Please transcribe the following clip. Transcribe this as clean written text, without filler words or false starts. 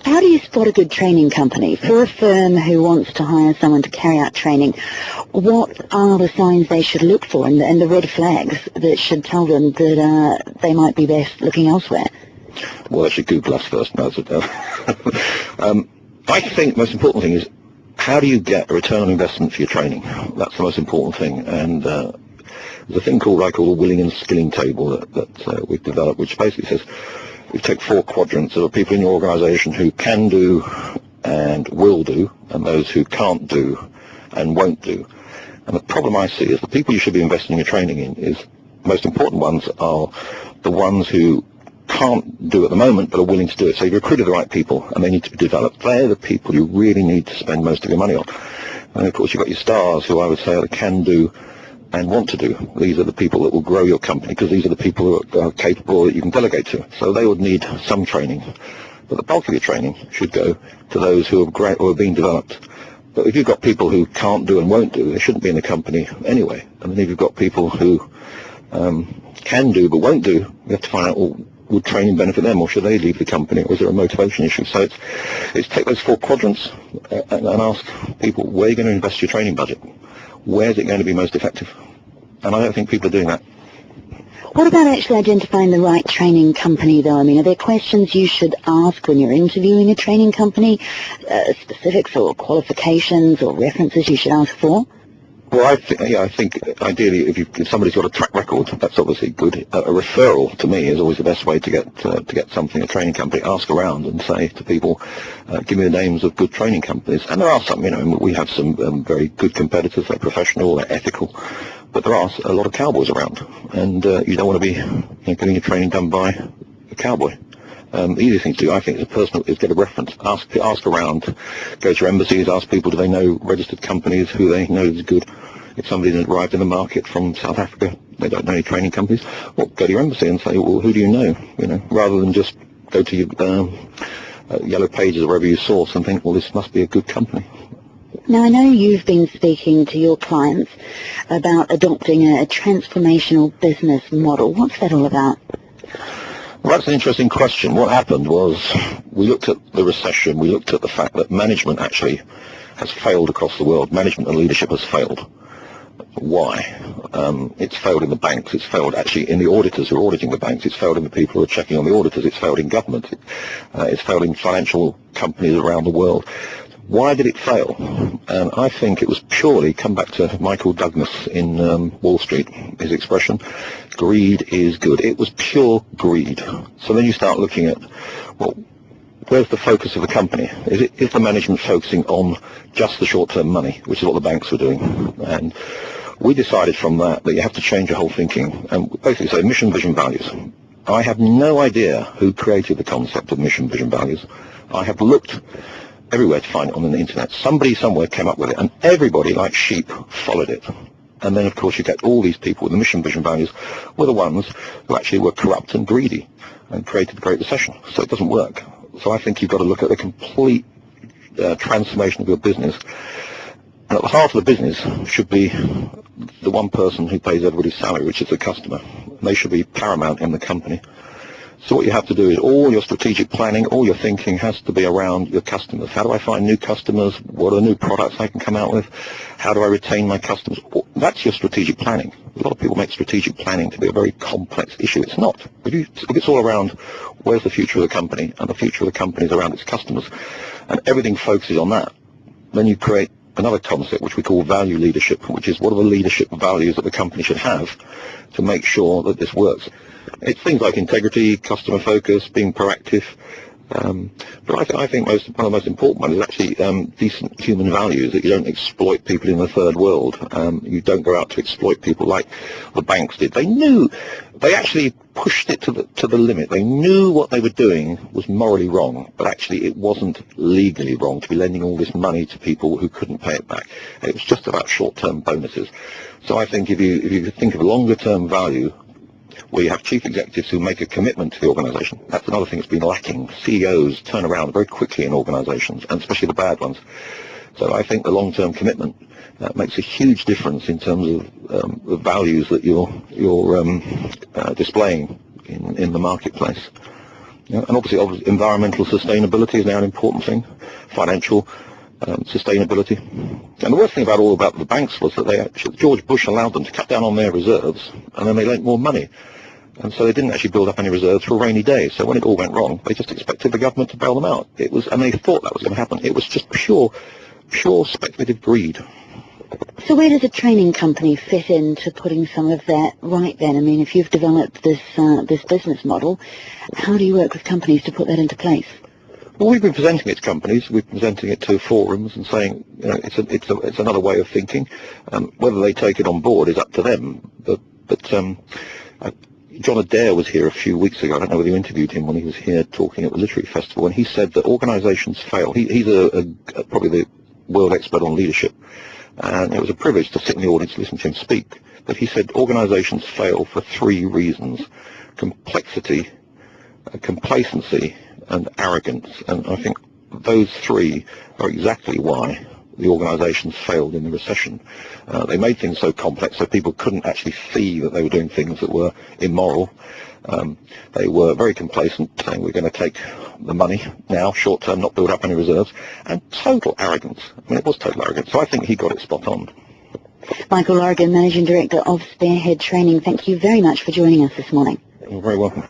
How do you spot a good training company? For a firm who wants to hire someone to carry out training, what are the signs they should look for and the red flags that should tell them that they might be best looking elsewhere? Well, they should Google us first. No, I think the most important thing is, how do you get a return on investment for your training? That's the most important thing. And there's a thing I call the willing and skilling table that we've developed, which basically says we take 4 quadrants of people in your organisation who can do and will do, and those who can't do and won't do. And the problem I see is the people you should be investing your training in is, the most important ones are the ones who can't do at the moment but are willing to do it. So you've recruited the right people and they need to be developed. They're the people you really need to spend most of your money on. And of course you've got your stars, who I would say are can do and want to do. These are the people that will grow your company, because these are the people who are capable that you can delegate to. So they would need some training. But the bulk of your training should go to those who are being developed. But if you've got people who can't do and won't do, they shouldn't be in the company anyway. And then if you've got people who can do but won't do, you have to find out, well, would training benefit them, or should they leave the company, or is there a motivation issue? So it's take those 4 quadrants and ask people, where are you going to invest your training budget? Where's it going to be most effective? And I don't think people are doing that. What about actually identifying the right training company, though? I mean, are there questions you should ask when you're interviewing a training company, specifics or qualifications or references you should ask for? Well, I think ideally, if somebody's got a track record, that's obviously good. A referral to me is always the best way to get something. A training company, ask around and say to people, give me the names of good training companies. And there are some, we have some very good competitors. They're professional, they're ethical, but there are a lot of cowboys around, and you don't want to be getting your training done by a cowboy. The easiest thing to do, I think, is get a reference. Ask around, go to your embassies, ask people, do they know registered companies, who they know is good. If somebody's arrived in the market from South Africa, they don't know any training companies, well, go to your embassy and say, well, who do you know? Rather than just go to your yellow pages or wherever you source and think, well, this must be a good company. Now, I know you've been speaking to your clients about adopting a transformational business model. What's that all about? Well, that's an interesting question. What happened was we looked at the recession. We looked at the fact that management actually has failed across the world. Management and leadership has failed. Why? It's failed in the banks. It's failed actually in the auditors who are auditing the banks. It's failed in the people who are checking on the auditors. It's failed in government. It's failed in financial companies around the world. Why did it fail? And I think it was purely, come back to Michael Douglas in Wall Street, his expression, greed is good. It was pure greed. So then you start looking at, well, where's the focus of the company? Is the management focusing on just the short-term money, which is what the banks were doing? And we decided from that you have to change your whole thinking and basically say mission, vision, values. I have no idea who created the concept of mission, vision, values. I have looked everywhere to find it on the internet. Somebody somewhere came up with it, and everybody, like sheep, followed it. And then, of course, you get all these people with the mission, vision, values were the ones who actually were corrupt and greedy and created the Great Recession. So it doesn't work. So I think you've got to look at the complete transformation of your business. And at the heart of the business should be the one person who pays everybody's salary, which is the customer. They should be paramount in the company. So what you have to do is all your strategic planning, all your thinking has to be around your customers. How do I find new customers? What are the new products I can come out with? How do I retain my customers? That's your strategic planning. A lot of people make strategic planning to be a very complex issue. It's not. If it's all around where's the future of the company, and the future of the company is around its customers, and everything focuses on that, then you create another concept which we call value leadership, which is what are the leadership values that the company should have to make sure that this works. It's things like integrity, customer focus, being proactive. But I think one of the most important ones is actually decent human values, that you don't exploit people in the third world. You don't go out to exploit people like the banks did. They actually pushed it to the limit. They knew what they were doing was morally wrong, but actually it wasn't legally wrong to be lending all this money to people who couldn't pay it back. It was just about short-term bonuses. So I think if you think of longer-term value, where you have chief executives who make a commitment to the organisation. That's another thing that's been lacking. CEOs turn around very quickly in organisations, and especially the bad ones. So I think the long-term commitment makes a huge difference in terms of the values that you're displaying in the marketplace. And obviously environmental sustainability is now an important thing, financial sustainability. And the worst thing about the banks was that George Bush allowed them to cut down on their reserves, and then they lent more money. And so they didn't actually build up any reserves for a rainy day. So when it all went wrong, they just expected the government to bail them out. And they thought that was going to happen. It was just pure speculative greed. So where does a training company fit into putting some of that right then? I mean, if you've developed this business model, how do you work with companies to put that into place? Well, we've been presenting it to companies. We've been presenting it to forums and saying, it's another way of thinking. Whether they take it on board is up to them. But John Adair was here a few weeks ago. I don't know whether you interviewed him when he was here talking at the literary festival, and he said that organisations fail. He's probably the world expert on leadership, and it was a privilege to sit in the audience and listen to him speak. But he said organisations fail for 3 reasons: complexity, complacency, and arrogance. And I think those 3 are exactly why the organisations failed in the recession. They made things so complex so people couldn't actually see that they were doing things that were immoral. They were very complacent, saying we're going to take the money now, short term, not build up any reserves, and total arrogance. I mean, it was total arrogance. So I think he got it spot on. Michael Lorrigan, Managing Director of Spearhead Training, thank you very much for joining us this morning. You're very welcome.